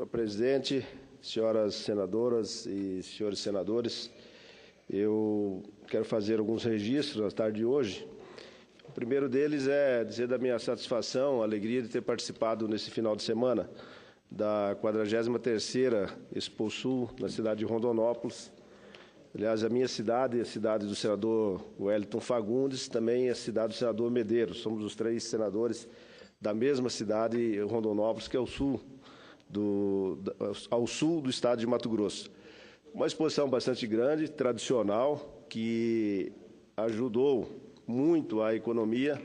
Senhor presidente, senhoras senadoras e senhores senadores, eu quero fazer alguns registros na tarde de hoje. O primeiro deles é dizer da minha satisfação, alegria de ter participado nesse final de semana da 43ª Exposul na cidade de Rondonópolis. Aliás, a minha cidade, a cidade do senador Wellington Fagundes, também a cidade do senador Medeiros. Somos os 3 senadores da mesma cidade, Rondonópolis, que é ao sul do estado de Mato Grosso. Uma exposição bastante grande, tradicional, que ajudou muito a economia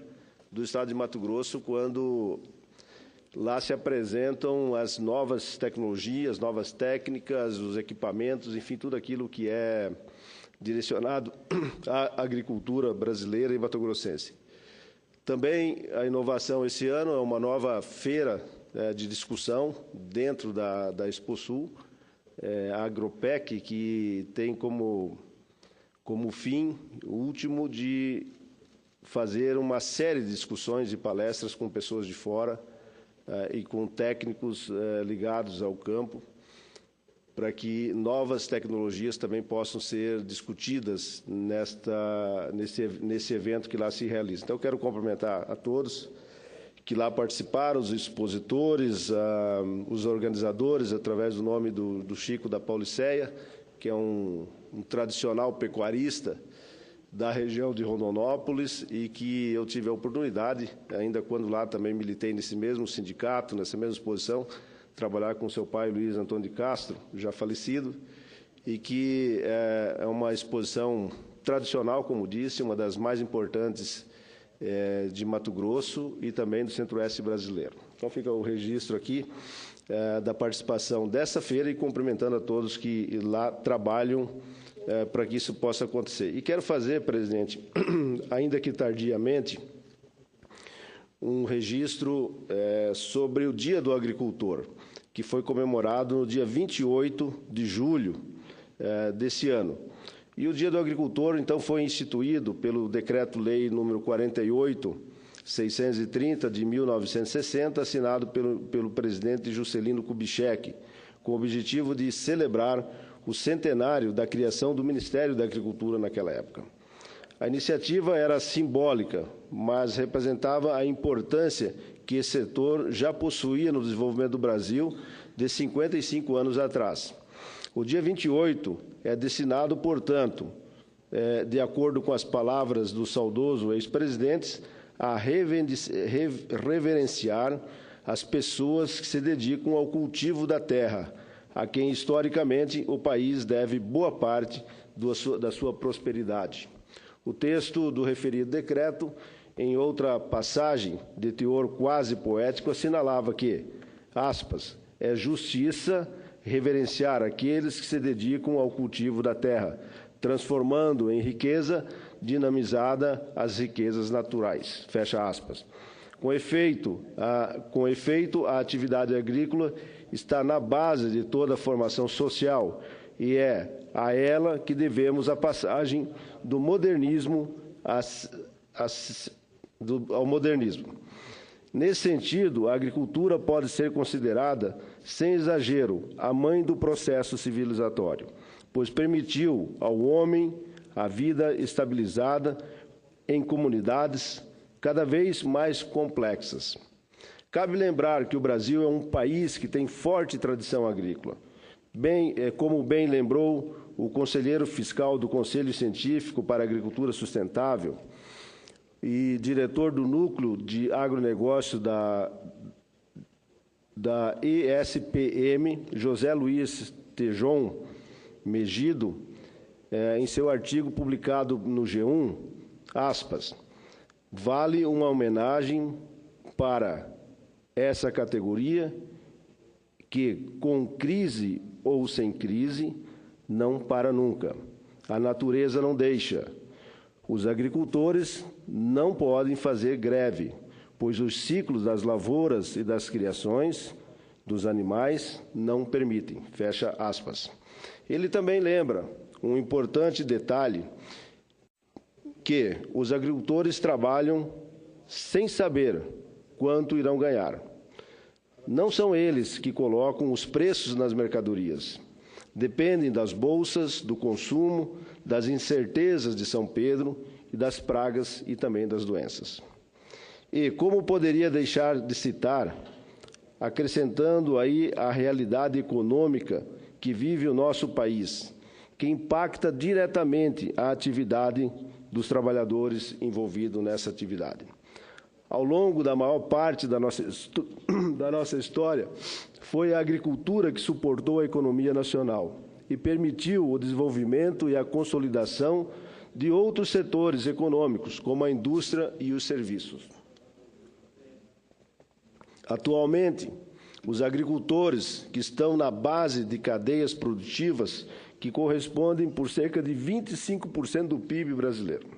do estado de Mato Grosso quando lá se apresentam as novas tecnologias, novas técnicas, os equipamentos, enfim, tudo aquilo que é direcionado à agricultura brasileira e mato-grossense. Também a inovação esse ano é uma nova feira de discussão dentro da Exposul, a Agropec, que tem como fim último de fazer uma série de discussões e palestras com pessoas de fora e com técnicos ligados ao campo, para que novas tecnologias também possam ser discutidas nesse evento que lá se realiza. Então, eu quero cumprimentar a todos que lá participaram, os expositores, os organizadores, através do nome do Chico da Pauliceia, que é um tradicional pecuarista da região de Rondonópolis e que eu tive a oportunidade, ainda quando lá também militei nesse mesmo sindicato, nessa mesma exposição, trabalhar com seu pai, Luiz Antônio de Castro, já falecido, e que é uma exposição tradicional, como disse, uma das mais importantes de Mato Grosso e também do Centro-Oeste brasileiro. Então, fica o registro aqui da participação dessa feira e cumprimentando a todos que lá trabalham para que isso possa acontecer. E quero fazer, presidente, ainda que tardiamente, um registro sobre o Dia do Agricultor, que foi comemorado no dia 28 de julho desse ano. E o Dia do Agricultor, então, foi instituído pelo Decreto-Lei número 48.630, de 1960, assinado pelo presidente Juscelino Kubitschek, com o objetivo de celebrar o centenário da criação do Ministério da Agricultura naquela época. A iniciativa era simbólica, mas representava a importância que esse setor já possuía no desenvolvimento do Brasil de 55 anos atrás. O dia 28 é destinado, portanto, de acordo com as palavras do saudoso ex-presidente, a reverenciar as pessoas que se dedicam ao cultivo da terra, a quem, historicamente, o país deve boa parte da sua prosperidade. O texto do referido decreto, em outra passagem de teor quase poético, assinalava que, aspas, é justiça reverenciar aqueles que se dedicam ao cultivo da terra, transformando em riqueza dinamizada as riquezas naturais. Fecha aspas. Com efeito, a atividade agrícola está na base de toda a formação social e é a ela que devemos a passagem do modernismo ao modernismo. Nesse sentido, a agricultura pode ser considerada, sem exagero, a mãe do processo civilizatório, pois permitiu ao homem a vida estabilizada em comunidades cada vez mais complexas. Cabe lembrar que o Brasil é um país que tem forte tradição agrícola. Como bem lembrou o conselheiro fiscal do Conselho Científico para a Agricultura Sustentável e diretor do Núcleo de Agronegócio da ESPM, José Luiz Tejon Megido, em seu artigo publicado no G1, aspas, vale uma homenagem para essa categoria que, com crise ou sem crise, não para nunca. A natureza não deixa. Os agricultores não podem fazer greve, pois os ciclos das lavouras e das criações dos animais não permitem. Fecha aspas. Ele também lembra um importante detalhe, que os agricultores trabalham sem saber quanto irão ganhar. Não são eles que colocam os preços nas mercadorias. Dependem das bolsas, do consumo, das incertezas de São Pedro e das pragas e também das doenças. E como poderia deixar de citar, acrescentando aí a realidade econômica que vive o nosso país, que impacta diretamente a atividade dos trabalhadores envolvidos nessa atividade. Ao longo da maior parte da nossa história, foi a agricultura que suportou a economia nacional e permitiu o desenvolvimento e a consolidação de outros setores econômicos, como a indústria e os serviços. Atualmente, os agricultores que estão na base de cadeias produtivas que correspondem por cerca de 25% do PIB brasileiro.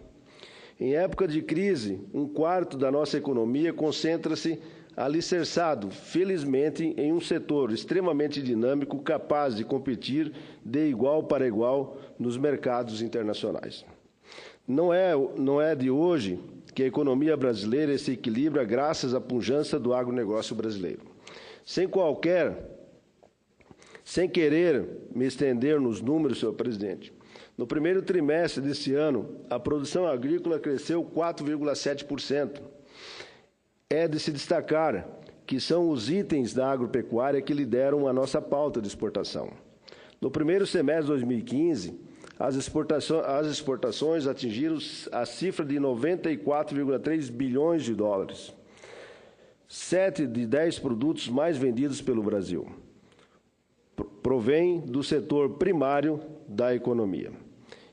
Em época de crise, 1/4 da nossa economia concentra-se alicerçado, felizmente, em um setor extremamente dinâmico, capaz de competir de igual para igual nos mercados internacionais. Não é de hoje que a economia brasileira se equilibra graças à pujança do agronegócio brasileiro. Sem querer me estender nos números, senhor presidente, no primeiro trimestre deste ano, a produção agrícola cresceu 4,7%. É de se destacar que são os itens da agropecuária que lideram a nossa pauta de exportação. No primeiro semestre de 2015, as exportações atingiram a cifra de 94,3 bilhões de dólares. 7 de 10 produtos mais vendidos pelo Brasil provém do setor primário da economia,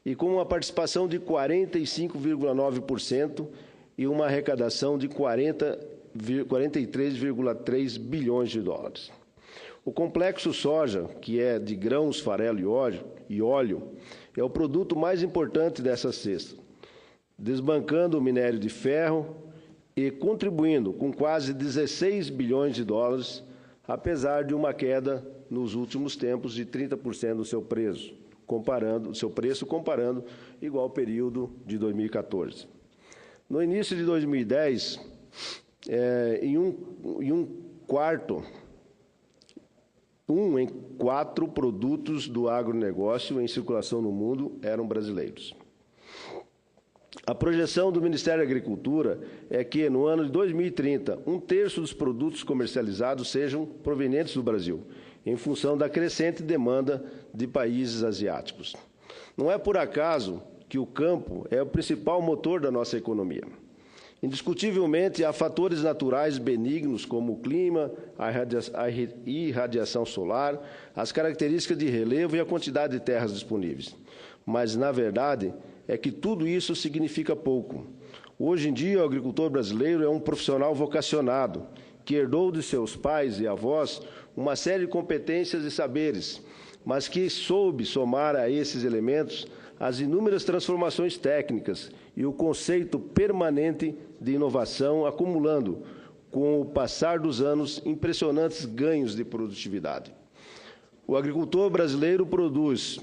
e com uma participação de 45,9% e uma arrecadação de 43,3 bilhões de dólares. O complexo soja, que é de grãos, farelo e óleo, é o produto mais importante dessa cesta, desbancando o minério de ferro e contribuindo com quase 16 bilhões de dólares, apesar de uma queda nos últimos tempos de 30% do seu preço, comparando igual ao período de 2014. No início de 2010, um em 4 produtos do agronegócio em circulação no mundo eram brasileiros. A projeção do Ministério da Agricultura é que, no ano de 2030, 1/3 dos produtos comercializados sejam provenientes do Brasil, em função da crescente demanda de países asiáticos. Não é por acaso que o campo é o principal motor da nossa economia. Indiscutivelmente, há fatores naturais benignos como o clima, a irradiação solar, as características de relevo e a quantidade de terras disponíveis. Mas, na verdade, é que tudo isso significa pouco. Hoje em dia, o agricultor brasileiro é um profissional vocacionado, que herdou de seus pais e avós uma série de competências e saberes, mas que soube somar a esses elementos as inúmeras transformações técnicas e o conceito permanente de inovação, acumulando, com o passar dos anos, impressionantes ganhos de produtividade. O agricultor brasileiro produz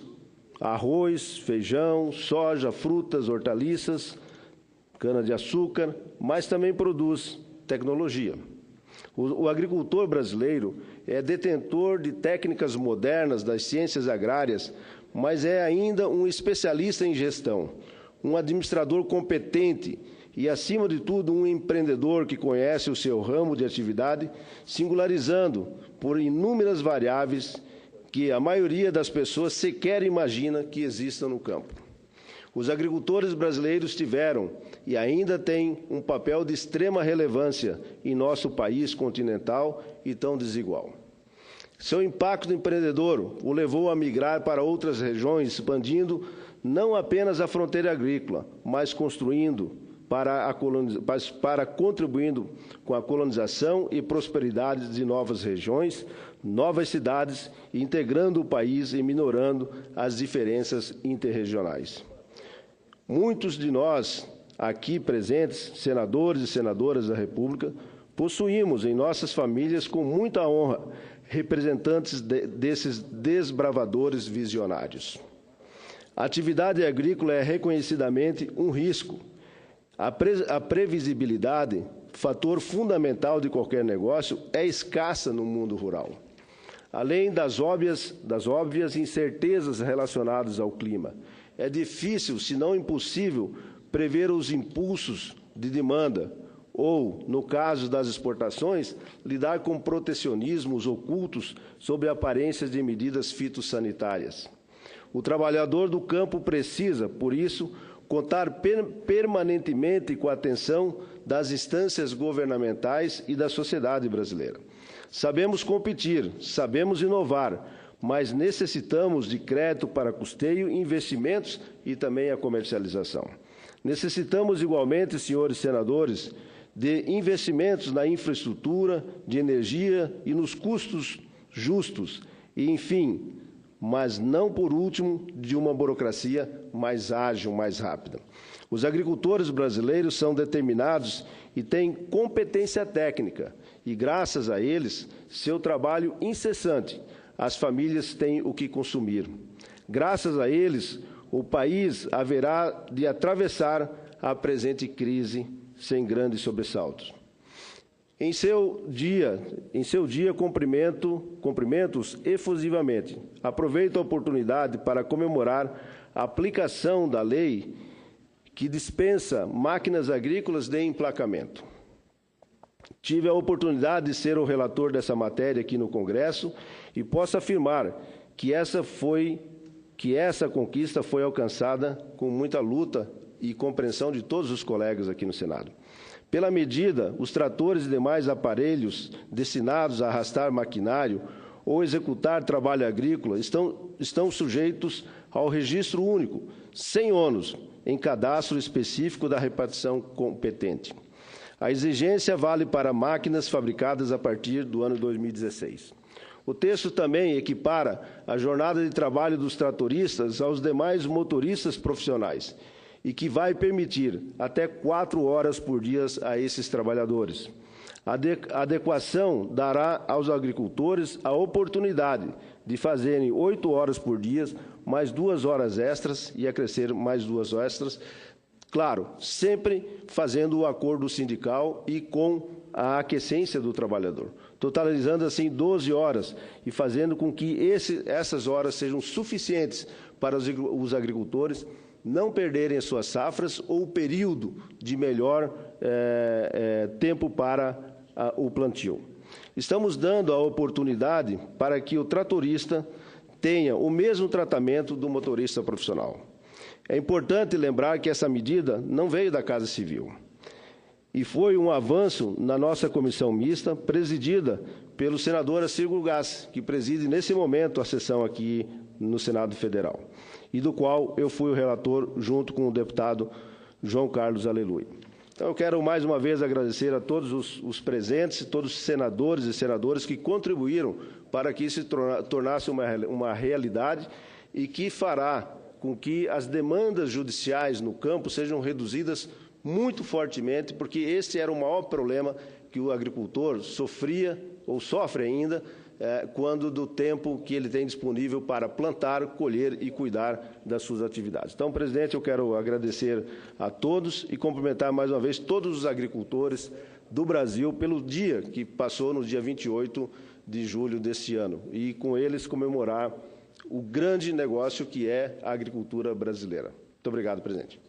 arroz, feijão, soja, frutas, hortaliças, cana-de-açúcar, mas também produz tecnologia. O agricultor brasileiro é detentor de técnicas modernas das ciências agrárias, mas é ainda um especialista em gestão, um administrador competente e, acima de tudo, um empreendedor que conhece o seu ramo de atividade, singularizando por inúmeras variáveis que a maioria das pessoas sequer imagina que existam no campo. Os agricultores brasileiros tiveram e ainda têm um papel de extrema relevância em nosso país continental e tão desigual. Seu impacto empreendedor o levou a migrar para outras regiões, expandindo não apenas a fronteira agrícola, mas contribuindo com a colonização e prosperidade de novas regiões, novas cidades, integrando o país e minorando as diferenças interregionais. Muitos de nós, aqui presentes, senadores e senadoras da República, possuímos em nossas famílias, com muita honra, representantes desses desbravadores visionários. A atividade agrícola é reconhecidamente um risco. A previsibilidade fator fundamental de qualquer negócio, é escassa no mundo rural. Além das óbvias incertezas relacionadas ao clima, é difícil, se não impossível, prever os impulsos de demanda ou, no caso das exportações, lidar com protecionismos ocultos sob aparências de medidas fitossanitárias. O trabalhador do campo precisa, por isso, contar permanentemente com a atenção das instâncias governamentais e da sociedade brasileira. Sabemos competir, sabemos inovar, mas necessitamos de crédito para custeio, investimentos e também a comercialização. Necessitamos, igualmente, senhores senadores, de investimentos na infraestrutura, de energia e nos custos justos e, enfim, mas não por último, de uma burocracia mais ágil, mais rápida. Os agricultores brasileiros são determinados e têm competência técnica, e graças a eles, seu trabalho incessante, as famílias têm o que consumir. Graças a eles, o país haverá de atravessar a presente crise sem grandes sobressaltos. Em seu dia, cumprimento-os efusivamente. Aproveito a oportunidade para comemorar a aplicação da lei que dispensa máquinas agrícolas de emplacamento. Tive a oportunidade de ser o relator dessa matéria aqui no Congresso e posso afirmar que essa conquista foi alcançada com muita luta e compreensão de todos os colegas aqui no Senado. Pela medida, os tratores e demais aparelhos destinados a arrastar maquinário ou executar trabalho agrícola estão sujeitos ao registro único, sem ônus, em cadastro específico da repartição competente. A exigência vale para máquinas fabricadas a partir do ano 2016. O texto também equipara a jornada de trabalho dos tratoristas aos demais motoristas profissionais e que vai permitir até 4 horas por dia a esses trabalhadores. A adequação dará aos agricultores a oportunidade de fazerem 8 horas por dia, mais 2 horas extras e acrescer mais 2 extras, claro, sempre fazendo o acordo sindical e com a aquiescência do trabalhador, totalizando assim 12 horas e fazendo com que essas horas sejam suficientes para os agricultores não perderem as suas safras ou o período de melhor tempo para o plantio. Estamos dando a oportunidade para que o tratorista tenha o mesmo tratamento do motorista profissional. É importante lembrar que essa medida não veio da Casa Civil e foi um avanço na nossa comissão mista, presidida pelo senador Círculo Gás, que preside nesse momento a sessão aqui no Senado Federal, e do qual eu fui o relator junto com o deputado João Carlos Aleluia. Então, eu quero mais uma vez agradecer a todos os presentes, todos os senadores e senadoras que contribuíram para que isso se tornasse uma realidade e que fará com que as demandas judiciais no campo sejam reduzidas muito fortemente, porque esse era o maior problema que o agricultor sofria ou sofre ainda quando do tempo que ele tem disponível para plantar, colher e cuidar das suas atividades. Então, presidente, eu quero agradecer a todos e cumprimentar mais uma vez todos os agricultores do Brasil pelo dia que passou no dia 28 de julho deste ano e com eles comemorar o grande negócio que é a agricultura brasileira. Muito obrigado, presidente.